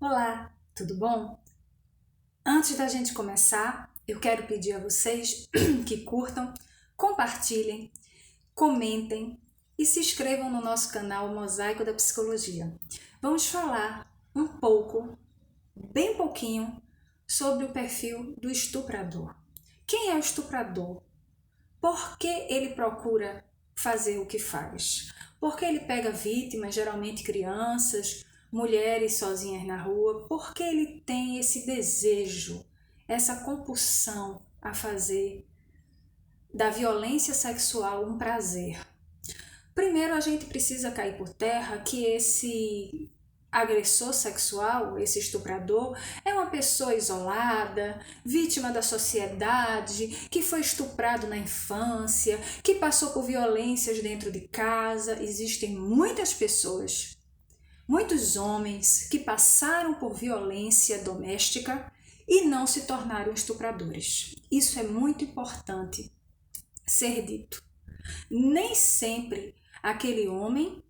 Olá, tudo bom? Antes da gente começar, eu quero pedir a vocês que curtam, compartilhem, comentem e se inscrevam no nosso canal Mosaico da Psicologia. Vamos falar um pouco, bem pouquinho, sobre o perfil do estuprador. Quem é o estuprador? Por que ele procura fazer o que faz? Porque ele pega vítimas, geralmente crianças, mulheres sozinhas na rua, porque ele tem esse desejo, essa compulsão a fazer da violência sexual um prazer. Primeiro, a gente precisa cair por terra que esse agressor sexual, esse estuprador, é uma pessoa isolada, vítima da sociedade, que foi estuprado na infância, que passou por violências dentro de casa. Existem muitas pessoas, muitos homens que passaram por violência doméstica e não se tornaram estupradores. Isso é muito importante ser dito. Nem sempre aquele homem,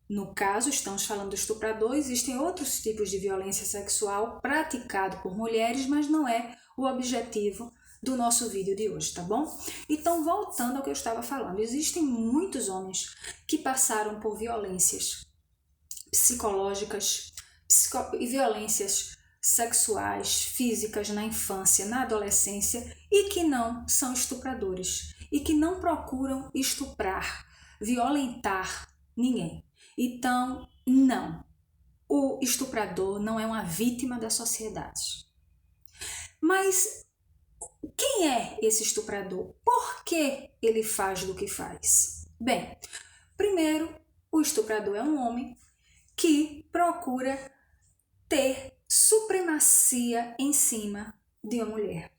no caso estamos falando do estuprador, existem outros tipos de violência sexual praticado por mulheres, mas não é o objetivo do nosso vídeo de hoje, tá bom? Então, voltando ao que eu estava falando, existem muitos homens que passaram por violências psicológicas e violências sexuais, físicas na infância, na adolescência e que não são estupradores e que não procuram estuprar, violentar ninguém. Então, não. O estuprador não é uma vítima da sociedade. Mas quem é esse estuprador? Por que ele faz do que faz? Bem, primeiro, o estuprador é um homem que procura ter supremacia em cima de uma mulher.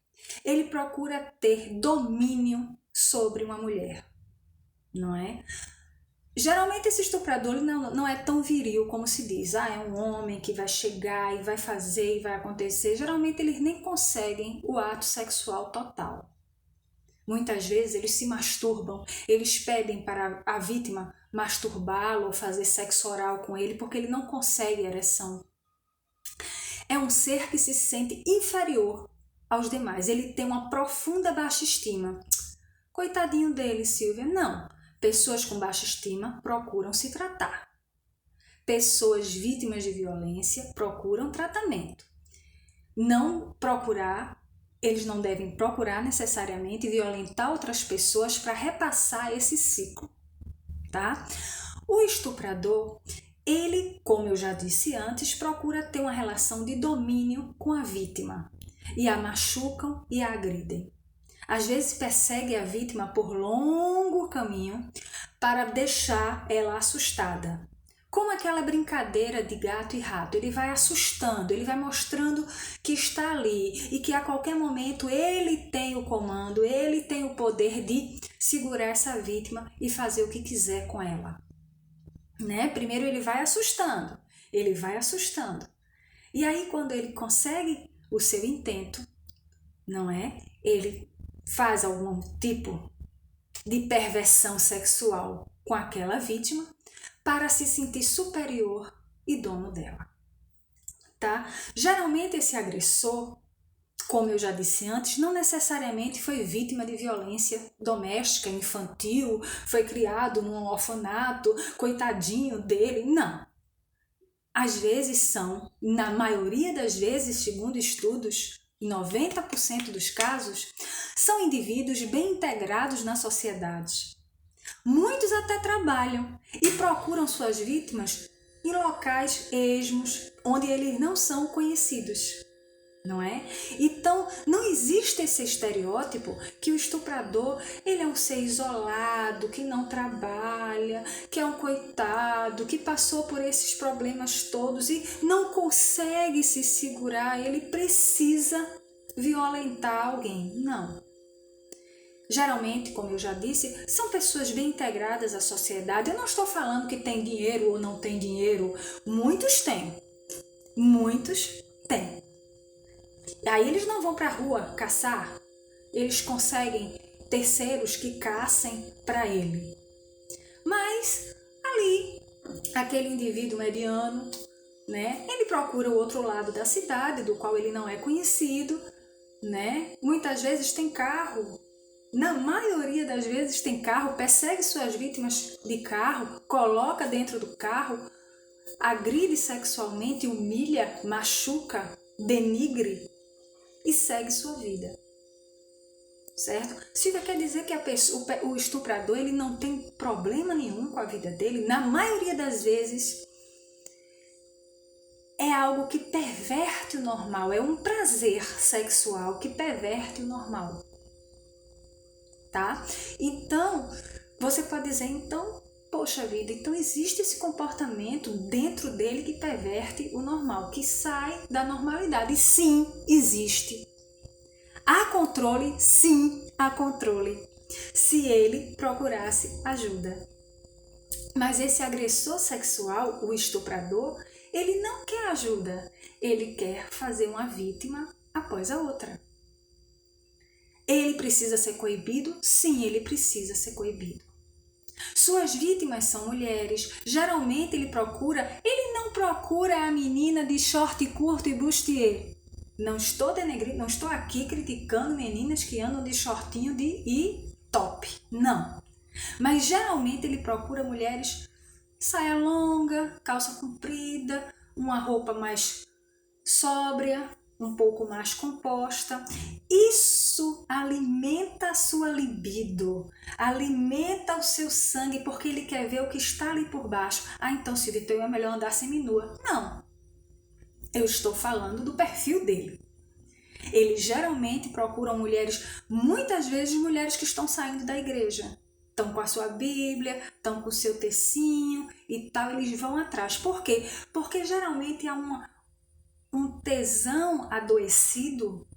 Ele procura ter domínio sobre uma mulher, não é? Geralmente esse estuprador não é tão viril como se diz. É um homem que vai chegar e vai fazer e vai acontecer. Geralmente eles nem conseguem o ato sexual total. Muitas vezes eles se masturbam, eles pedem para a vítima masturbá-lo ou fazer sexo oral com ele porque ele não consegue ereção. É um ser que se sente inferior aos demais. Ele tem uma profunda baixa estima. Coitadinho dele, Silvia. Não. Pessoas com baixa estima procuram se tratar. Pessoas vítimas de violência procuram tratamento. Eles não devem procurar necessariamente violentar outras pessoas para repassar esse ciclo, tá? O estuprador, ele, como eu já disse antes, procura ter uma relação de domínio com a vítima e a machucam e a agridem. Às vezes persegue a vítima por longo caminho para deixar ela assustada. Como aquela brincadeira de gato e rato, ele vai assustando, ele vai mostrando que está ali e que a qualquer momento ele tem o comando, ele tem o poder de segurar essa vítima e fazer o que quiser com ela. Né? Primeiro ele vai assustando. E aí quando ele consegue o seu intento, não é? Ele faz algum tipo de perversão sexual com aquela vítima para se sentir superior e dono dela, tá? Geralmente esse agressor, como eu já disse antes, não necessariamente foi vítima de violência doméstica, infantil, foi criado num orfanato, coitadinho dele, não. Às vezes são, na maioria das vezes, segundo estudos, em 90% dos casos, são indivíduos bem integrados na sociedade. Muitos até trabalham e procuram suas vítimas em locais esmos, onde eles não são conhecidos, não é? Então, não existe esse estereótipo que o estuprador, ele é um ser isolado, que não trabalha, que é um coitado, que passou por esses problemas todos e não consegue se segurar, ele precisa violentar alguém. Não. Geralmente, como eu já disse, são pessoas bem integradas à sociedade. Eu não estou falando que tem dinheiro ou não tem dinheiro. Muitos têm. Muitos têm. Aí eles não vão para a rua caçar. Eles conseguem terceiros que caçem para ele. Mas ali, aquele indivíduo mediano, né? Ele procura o outro lado da cidade, do qual ele não é conhecido, né? Muitas vezes tem carro, na maioria das vezes tem carro, persegue suas vítimas de carro, coloca dentro do carro, agride sexualmente, humilha, machuca, denigre e segue sua vida. Certo? Silvia, quer dizer que o estuprador ele não tem problema nenhum com a vida dele? Na maioria das vezes é algo que perverte o normal, é um prazer sexual que perverte o normal, tá? Então, você pode dizer, então, poxa vida, então existe esse comportamento dentro dele que perverte o normal, que sai da normalidade. Sim, existe. Há controle? Sim, há controle. Se ele procurasse ajuda. Mas esse agressor sexual, o estuprador, ele não quer ajuda. Ele quer fazer uma vítima após a outra. Ele precisa ser coibido? Sim, ele precisa ser coibido. Suas vítimas são mulheres. Geralmente ele não procura a menina de short curto e bustier. Não estou denegrindo, não estou aqui criticando meninas que andam de shortinho e top. Não. Mas geralmente ele procura mulheres saia longa, calça comprida, uma roupa mais sóbria, um pouco mais composta. Isso alimenta a sua libido, alimenta o seu sangue, porque ele quer ver o que está ali por baixo. Ah, então Silvia, então é melhor andar seminua. Não. Eu estou falando do perfil dele. Eles geralmente procuram mulheres, muitas vezes mulheres que estão saindo da igreja. Estão com a sua Bíblia, estão com o seu tecinho e tal, eles vão atrás. Por quê? Porque geralmente há um tesão adoecido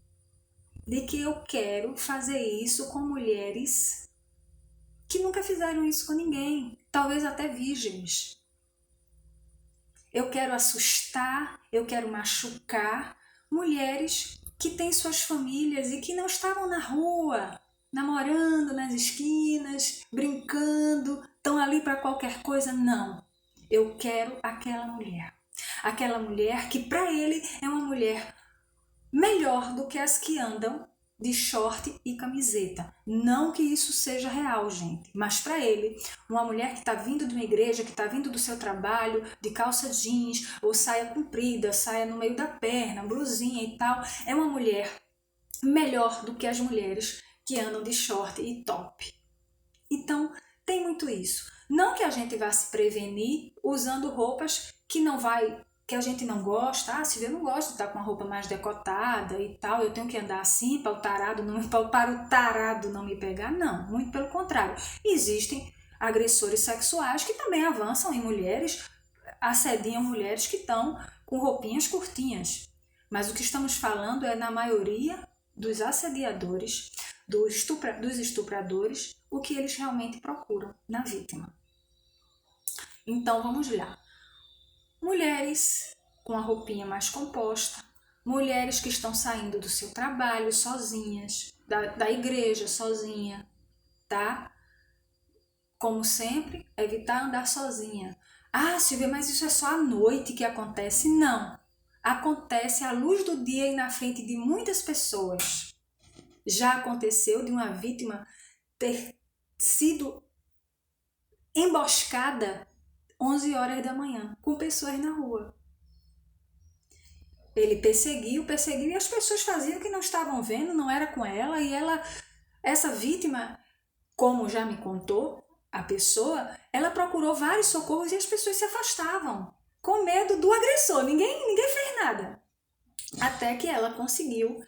de que eu quero fazer isso com mulheres que nunca fizeram isso com ninguém, talvez até virgens. Eu quero assustar, eu quero machucar mulheres que têm suas famílias e que não estavam na rua, namorando nas esquinas, brincando, estão ali para qualquer coisa. Não, eu quero aquela mulher. Aquela mulher que para ele é uma mulher melhor do que as que andam de short e camiseta. Não que isso seja real, gente, mas para ele, uma mulher que está vindo de uma igreja, que está vindo do seu trabalho, de calça jeans ou saia comprida, saia no meio da perna, blusinha e tal, é uma mulher melhor do que as mulheres que andam de short e top. Então, tem muito isso. Não que a gente vá se prevenir usando roupas que a gente não gosta. Ah, Silvia, eu não gosto de estar com uma roupa mais decotada e tal, eu tenho que andar assim para o tarado não me pegar. Não, muito pelo contrário. Existem agressores sexuais que também avançam em mulheres, assediam mulheres que estão com roupinhas curtinhas. Mas o que estamos falando é, na maioria dos assediadores, dos estupradores, o que eles realmente procuram na vítima. Então vamos lá. Mulheres com a roupinha mais composta, mulheres que estão saindo do seu trabalho sozinhas, da igreja sozinha, tá? Como sempre, evitar andar sozinha. Ah, Silvia, mas isso é só à noite que acontece? Não. Acontece à luz do dia e na frente de muitas pessoas. Já aconteceu de uma vítima ter sido emboscada 11 horas da manhã, com pessoas na rua. Ele perseguiu e as pessoas faziam que não estavam vendo, não era com ela, e essa vítima, como já me contou a pessoa, ela procurou vários socorros e as pessoas se afastavam, com medo do agressor, ninguém fez nada. Até que ela conseguiu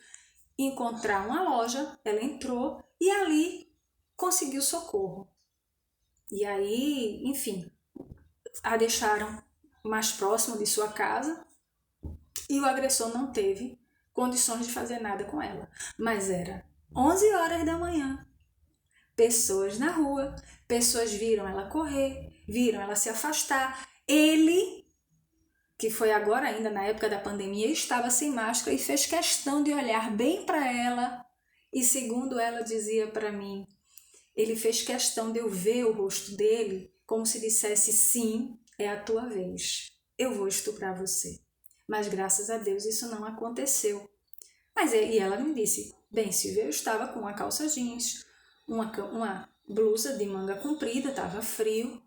encontrar uma loja, ela entrou e ali conseguiu socorro. E aí, enfim, a deixaram mais próximo de sua casa e o agressor não teve condições de fazer nada com ela. Mas era 11 horas da manhã, pessoas na rua, pessoas viram ela correr, viram ela se afastar. Ele, que foi agora ainda na época da pandemia, estava sem máscara e fez questão de olhar bem para ela e, segundo ela dizia para mim, ele fez questão de eu ver o rosto dele como se dissesse, sim, é a tua vez. eu vou estuprar você. Mas graças a Deus isso não aconteceu. E ela me disse, bem, Silvia, eu estava com uma calça jeans, uma blusa de manga comprida, estava frio,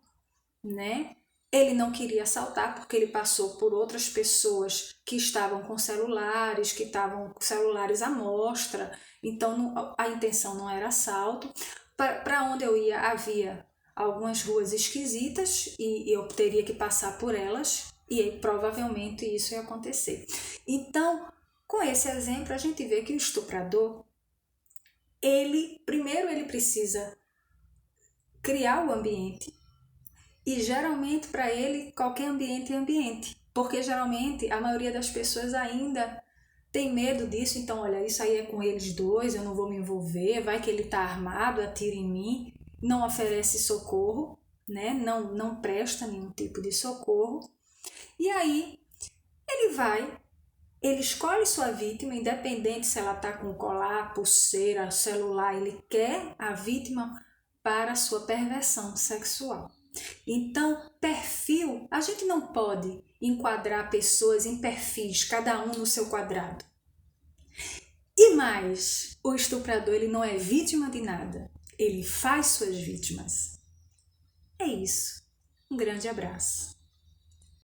né? Ele não queria assaltar porque ele passou por outras pessoas que estavam com celulares, que estavam com celulares à mostra, então a intenção não era assalto. Para onde eu ia havia algumas ruas esquisitas e eu teria que passar por elas e provavelmente isso ia acontecer. Então, com esse exemplo, a gente vê que o estuprador, primeiro ele precisa criar o ambiente. E geralmente para ele qualquer ambiente é ambiente, porque geralmente a maioria das pessoas ainda tem medo disso, então olha, isso aí é com eles dois, eu não vou me envolver, vai que ele está armado, atira em mim, não oferece socorro, né? Não presta nenhum tipo de socorro. E aí ele escolhe sua vítima, independente se ela está com colar, pulseira, celular, ele quer a vítima para a sua perversão sexual. Então, perfil, a gente não pode enquadrar pessoas em perfis, cada um no seu quadrado. E mais, o estuprador ele não é vítima de nada, ele faz suas vítimas. É isso. Um grande abraço.